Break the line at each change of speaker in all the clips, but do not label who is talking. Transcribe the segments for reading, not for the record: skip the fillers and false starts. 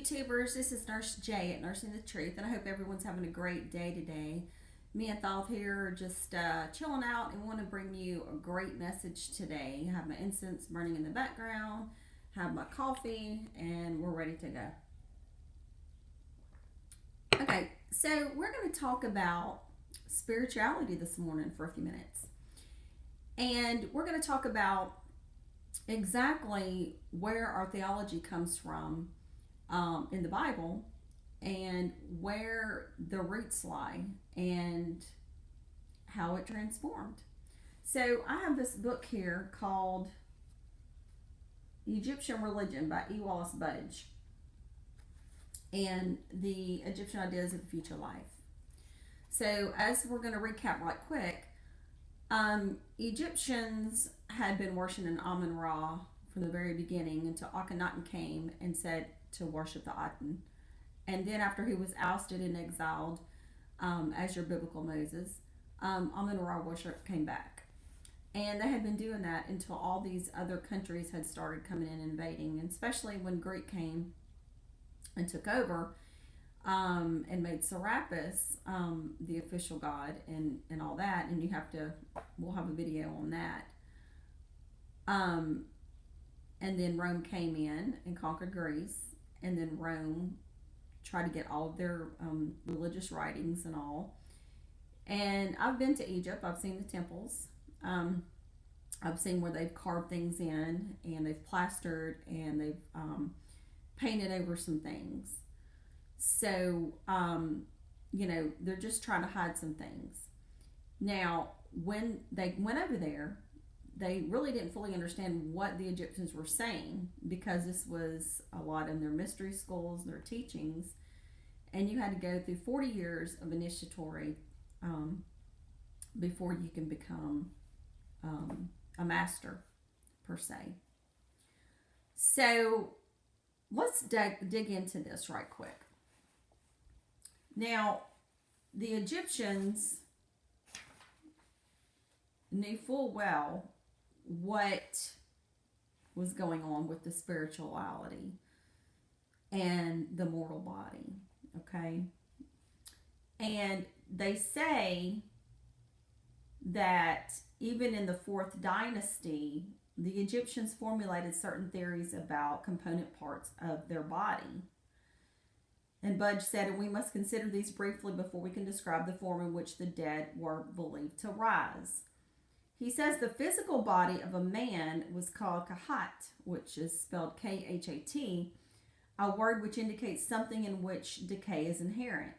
YouTubers. This is Nurse Jay at Nursing the Truth, and I hope everyone's having a great day today. Me and Thoth here are just chilling out and want to bring you a great message today. I have my incense burning in the background, have my coffee, and we're ready to go. Okay, so we're going to talk about spirituality this morning for a few minutes. And we're going to talk about exactly where our theology comes from in the Bible and where the roots lie and how it transformed. So I have this book here called Egyptian Religion by E. Wallace Budge and the Egyptian Ideas of the Future Life. So as we're going to recap right quick, Egyptians had been worshiping Amun-Ra from the very beginning until Akhenaten came and said to worship the Aten. And then after he was ousted and exiled as your biblical Moses, Amun-Ra worship came back. And they had been doing that until all these other countries had started coming in and invading, and especially when Greek came and took over and made Serapis the official god and all that. And we'll have a video on that. And then Rome came in and conquered Greece, and then Rome tried to get all of their religious writings and all. And I've been to Egypt. I've seen the temples. I've seen where they've carved things in, and they've plastered, and they've painted over some things. So, they're just trying to hide some things. Now, when they went over there, they really didn't fully understand what the Egyptians were saying, because this was a lot in their mystery schools, their teachings, and you had to go through 40 years of initiatory before you can become a master, per se. So let's dig into this right quick. Now, the Egyptians knew full well what was going on with the spirituality and the mortal body, okay? And they say that even in the 4th dynasty, the Egyptians formulated certain theories about component parts of their body. And Budge said, and we must consider these briefly before we can describe the form in which the dead were believed to rise. He says the physical body of a man was called Kahat, which is spelled Khat, a word which indicates something in which decay is inherent.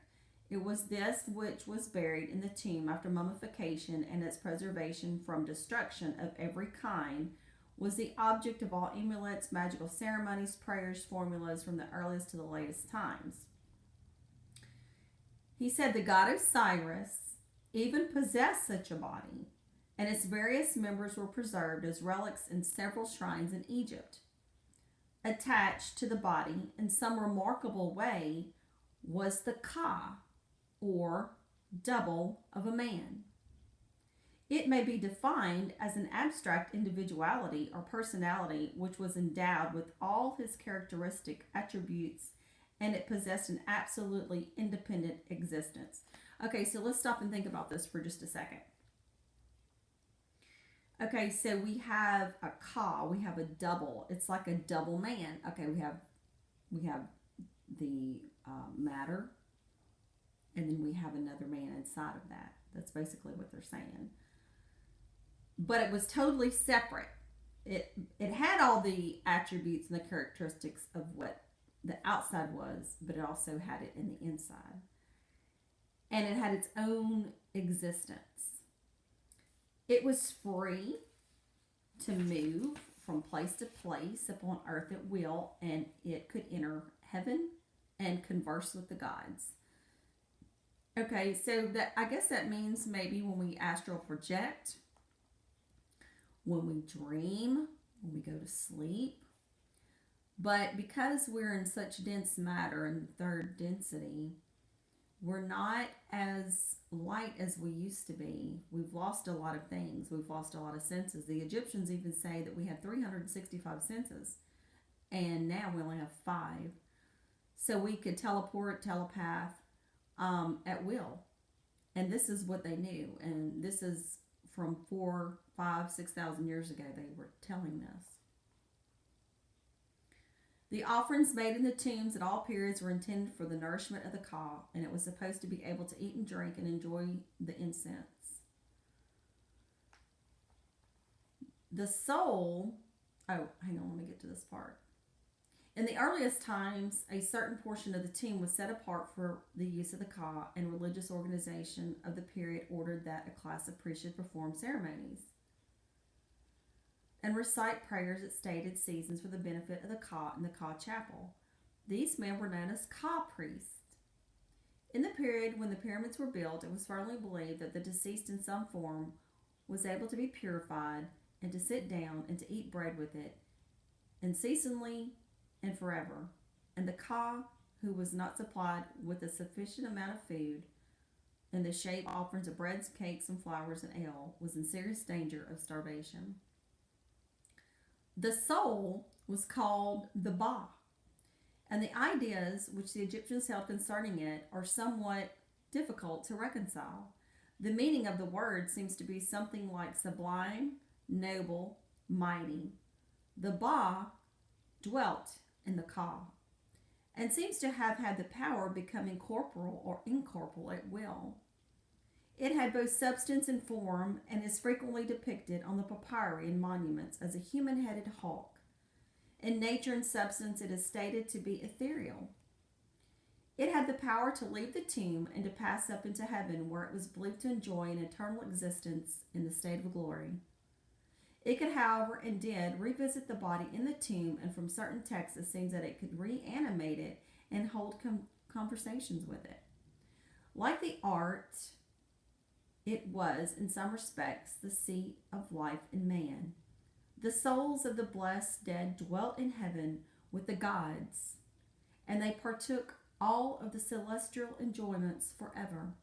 It was this which was buried in the tomb after mummification, and its preservation from destruction of every kind was the object of all amulets, magical ceremonies, prayers, formulas from the earliest to the latest times. He said the god Osiris even possessed such a body, and its various members were preserved as relics in several shrines in Egypt. Attached to the body in some remarkable way was the Ka, or double of a man. It may be defined as an abstract individuality or personality which was endowed with all his characteristic attributes, and it possessed an absolutely independent existence. Okay, so let's stop and think about this for just a second. Okay, so we have a Ka, we have a double. It's like a double man. Okay, we have the matter, and then we have another man inside of that. That's basically what they're saying. But it was totally separate. It had all the attributes and the characteristics of what the outside was, but it also had it in the inside. And it had its own existence. It was free to move from place to place upon earth at will, and it could enter heaven and converse with the gods. Okay, so I guess that means maybe when we astral project, when we dream, when we go to sleep. But because we're in such dense matter and 3rd density, we're not as light as we used to be. We've lost a lot of things. We've lost a lot of senses. The Egyptians even say that we had 365 senses, and now we only have 5. so we could teleport, telepath at will. And this is what they knew. And this is from 4, 5, 6,000 years ago. They were telling this. The offerings made in the tombs at all periods were intended for the nourishment of the Ka, and it was supposed to be able to eat and drink and enjoy the incense. The soul, oh, hang on, let me get to this part. In the earliest times, a certain portion of the tomb was set apart for the use of the Ka, and religious organization of the period ordered that a class of priests should perform ceremonies and recite prayers at stated seasons for the benefit of the Ka in the Ka chapel. These men were known as Ka priests. In the period when the pyramids were built, it was firmly believed that the deceased in some form was able to be purified and to sit down and to eat bread with it unceasingly and forever. And the Ka, who was not supplied with a sufficient amount of food in the shape of offerings of breads, cakes, and flowers and ale, was in serious danger of starvation. The soul was called the Ba, and the ideas which the Egyptians held concerning it are somewhat difficult to reconcile. The meaning of the word seems to be something like sublime, noble, mighty. The Ba dwelt in the Ka and seems to have had the power of becoming corporal or incorporeal at will. It had both substance and form and is frequently depicted on the papyri and monuments as a human-headed hawk. In nature and substance, it is stated to be ethereal. It had the power to leave the tomb and to pass up into heaven, where it was believed to enjoy an eternal existence in the state of glory. It could, however, and did, revisit the body in the tomb, and from certain texts it seems that it could reanimate it and hold conversations with it. Like the art, it was, in some respects, the seat of life in man. The souls of the blessed dead dwelt in heaven with the gods, and they partook all of the celestial enjoyments forever.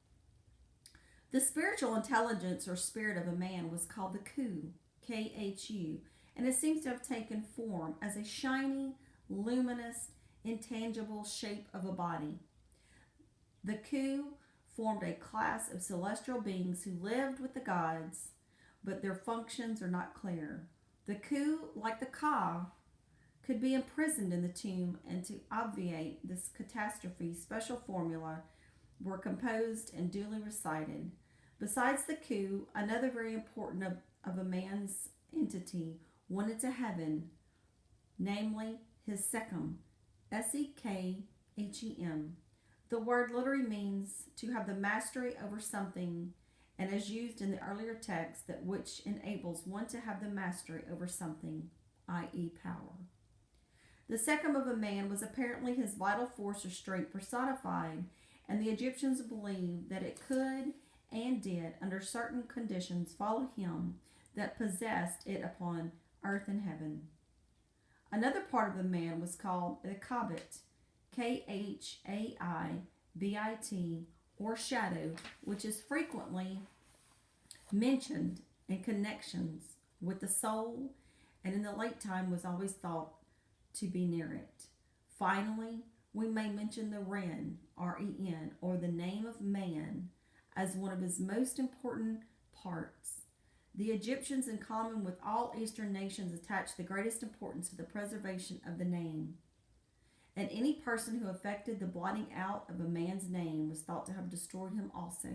The spiritual intelligence or spirit of a man was called the Khu, K-H-U, and it seems to have taken form as a shiny, luminous, intangible shape of a body. The Khu formed a class of celestial beings who lived with the gods, but their functions are not clear. The Khu, like the Ka, could be imprisoned in the tomb, and to obviate this catastrophe, special formula were composed and duly recited. Besides the Khu, another very important of a man's entity went into heaven, namely his Sekhem, S-E-K-H-E-M. The word literally means to have the mastery over something, and is used in the earlier text that which enables one to have the mastery over something, i.e. power. The Sekhem of a man was apparently his vital force or strength personified, and the Egyptians believed that it could and did, under certain conditions, follow him that possessed it upon earth and heaven. Another part of the man was called the Khabit, K-H-A-I-B-I-T, or shadow, which is frequently mentioned in connections with the soul, and in the late time was always thought to be near it. Finally, we may mention the Ren, R-E-N, or the name of man, as one of his most important parts. The Egyptians, in common with all Eastern nations, attached the greatest importance to the preservation of the name. And any person who effected the blotting out of a man's name was thought to have destroyed him also.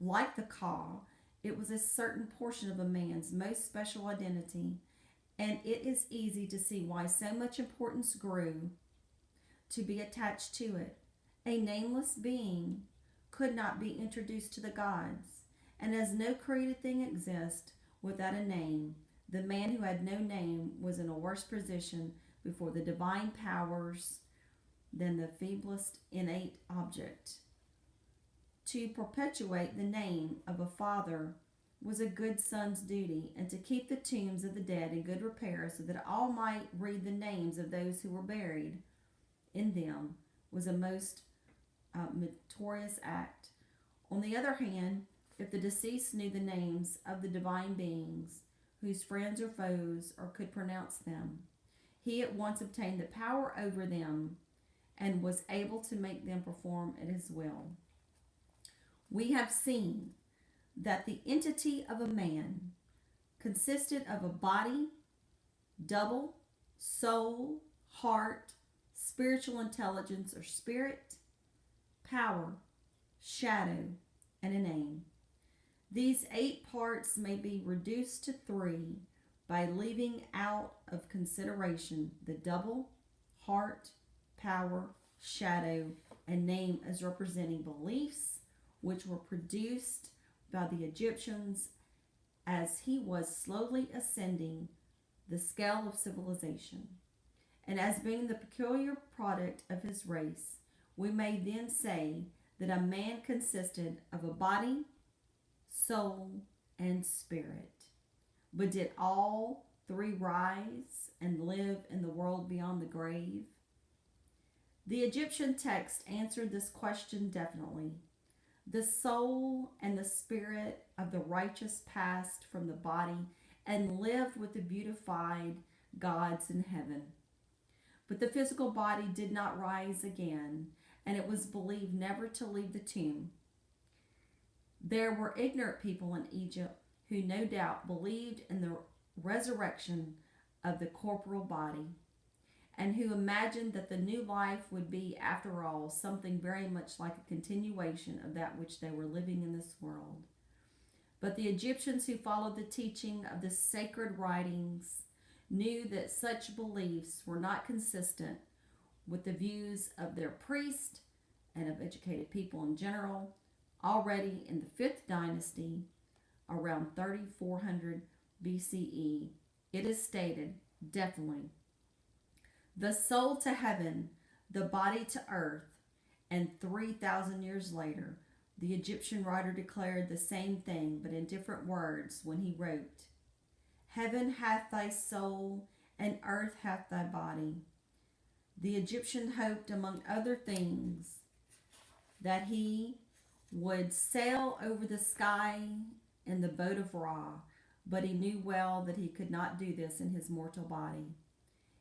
Like the Ka, it was a certain portion of a man's most special identity, and it is easy to see why so much importance grew to be attached to it. A nameless being could not be introduced to the gods, and as no created thing exists without a name, the man who had no name was in a worse position before the divine powers than the feeblest innate object. To perpetuate the name of a father was a good son's duty, and to keep the tombs of the dead in good repair so that all might read the names of those who were buried in them was a most meritorious act. On the other hand, if the deceased knew the names of the divine beings, whose friends or foes or could pronounce them, he at once obtained the power over them, and was able to make them perform at his will. We have seen that the entity of a man consisted of a body, double, soul, heart, spiritual intelligence or spirit, power, shadow, and a name. These 8 parts may be reduced to 3 by leaving out of consideration the double, heart, power, shadow, and name as representing beliefs which were produced by the Egyptians as he was slowly ascending the scale of civilization. And as being the peculiar product of his race, we may then say that a man consisted of a body, soul, and spirit. But did all 3 rise and live in the world beyond the grave? The Egyptian text answered this question definitely. The soul and the spirit of the righteous passed from the body and lived with the beautified gods in heaven. But the physical body did not rise again, and it was believed never to leave the tomb. There were ignorant people in Egypt who no doubt believed in the resurrection of the corporal body, and who imagined that the new life would be, after all, something very much like a continuation of that which they were living in this world. But the Egyptians who followed the teaching of the sacred writings knew that such beliefs were not consistent with the views of their priests and of educated people in general. Already in the 5th dynasty, around 3400 BCE, it is stated definitely, the soul to heaven, the body to earth, and 3,000 years later, the Egyptian writer declared the same thing, but in different words when he wrote, Heaven hath thy soul, and earth hath thy body. The Egyptian hoped, among other things, that he would sail over the sky in the boat of Ra, but he knew well that he could not do this in his mortal body.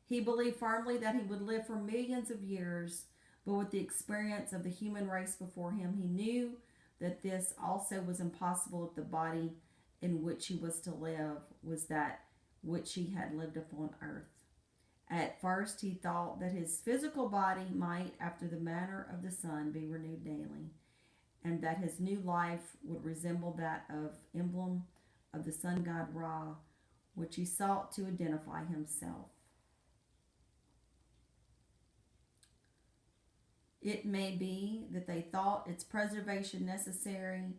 He believed firmly that he would live for millions of years, but with the experience of the human race before him, he knew that this also was impossible if the body in which he was to live was that which he had lived upon earth. At first he thought that his physical body might, after the manner of the sun, be renewed daily, and that his new life would resemble that of emblem of the sun god Ra, which he sought to identify himself. It may be that they thought its preservation necessary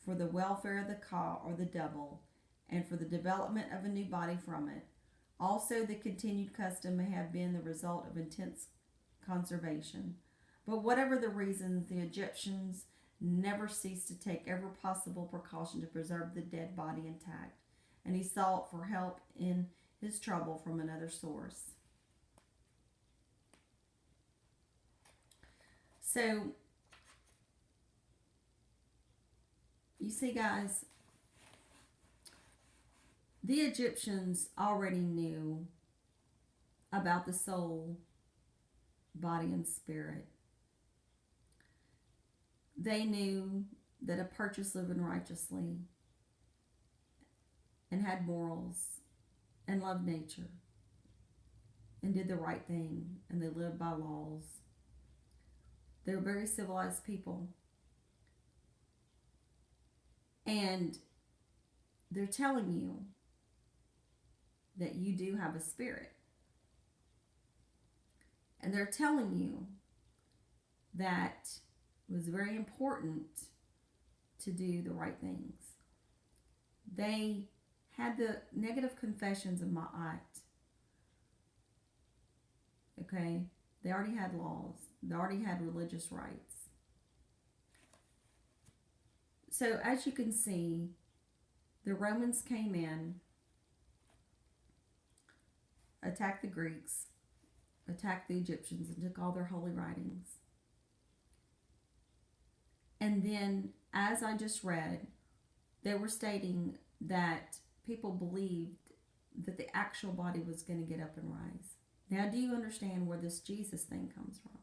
for the welfare of the Ka or the double, and for the development of a new body from it. Also, the continued custom may have been the result of intense conservation. But whatever the reasons, the Egyptians never ceased to take every possible precaution to preserve the dead body intact, and he sought for help in his trouble from another source. So, you see, guys, the Egyptians already knew about the soul, body, and spirit. They knew that a purchase living righteously and had morals and loved nature and did the right thing, and they lived by laws. They were very civilized people. And they're telling you that you do have a spirit. And they're telling you that it was very important to do the right things. They had the negative confessions of Ma'at. Okay? They already had laws. They already had religious rights. So as you can see, the Romans came in, attacked the Greeks, attacked the Egyptians, and took all their holy writings. And then, as I just read, they were stating that people believed that the actual body was going to get up and rise. Now, do you understand where this Jesus thing comes from?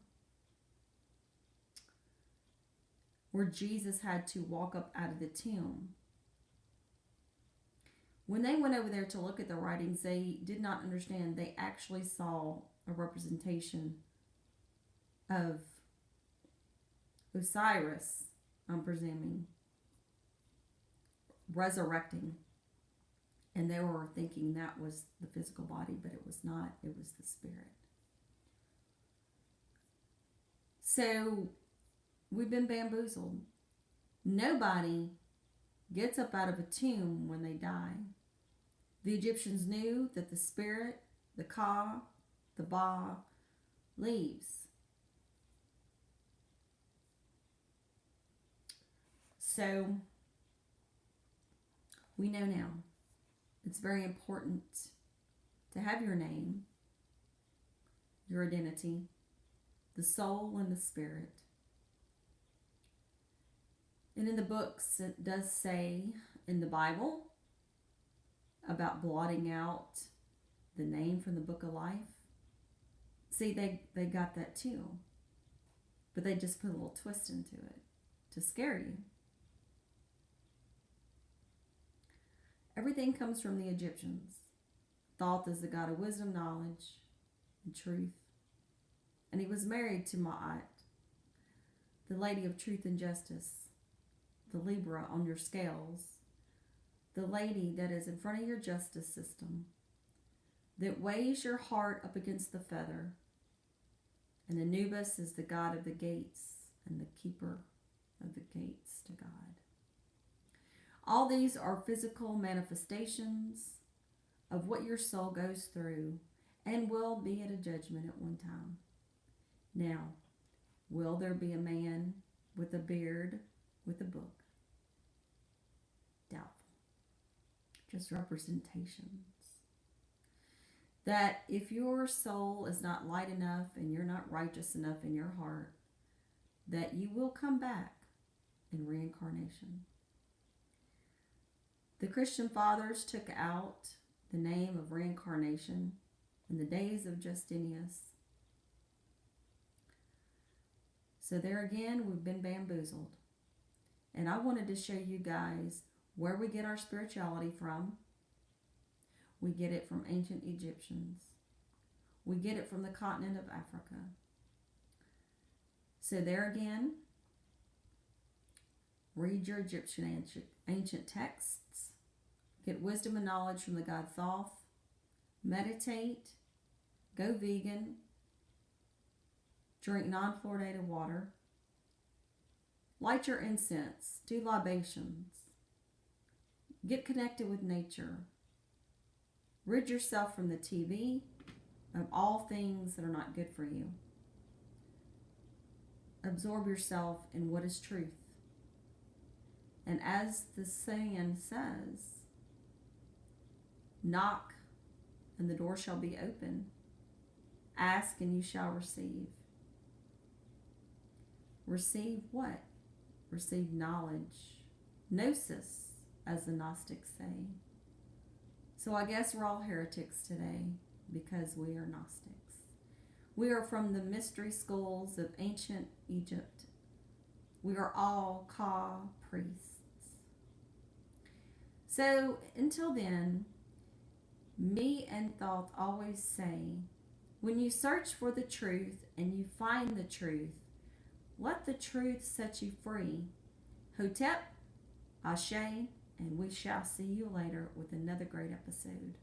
where Jesus had to walk up out of the tomb. When they went over there to look at the writings, they did not understand. They actually saw a representation of Osiris, I'm presuming, resurrecting. And they were thinking that was the physical body, but it was not. It was the spirit. So we've been bamboozled. Nobody gets up out of a tomb when they die. The Egyptians knew that the spirit, the Ka, the Ba, leaves. So we know now. It's very important to have your name, your identity, the soul and the spirit. And in the books, it does say in the Bible about blotting out the name from the book of life. See, they got that too. But they just put a little twist into it to scare you. Everything comes from the Egyptians. Thoth is the god of wisdom, knowledge, and truth. And he was married to Ma'at, the lady of truth and justice, the Libra on your scales, the lady that is in front of your justice system, that weighs your heart up against the feather. And Anubis is the god of the gates and the keeper of the gates to God. All these are physical manifestations of what your soul goes through and will be at a judgment at one time. Now, will there be a man with a beard with a book? Doubtful. Just representations. That if your soul is not light enough and you're not righteous enough in your heart, that you will come back in reincarnation. The Christian fathers took out the name of reincarnation in the days of Justinius. So there again, we've been bamboozled. And I wanted to show you guys where we get our spirituality from. We get it from ancient Egyptians. We get it from the continent of Africa. So there again, read your Egyptian ancient texts. Get wisdom and knowledge from the god Thoth. Meditate. Go vegan. Drink non-fluoridated water. Light your incense. Do libations. Get connected with nature. Rid yourself from the TV, of all things that are not good for you. Absorb yourself in what is truth. And as the saying says, knock and the door shall be open. Ask and you shall receive. Receive what? Receive knowledge. Gnosis, as the Gnostics say. So I guess we're all heretics today because we are Gnostics. We are from the mystery schools of ancient Egypt. We are all Ka priests. So until then, me and Thoth always say, when you search for the truth and you find the truth, let the truth set you free. Hotep, Ashe, and we shall see you later with another great episode.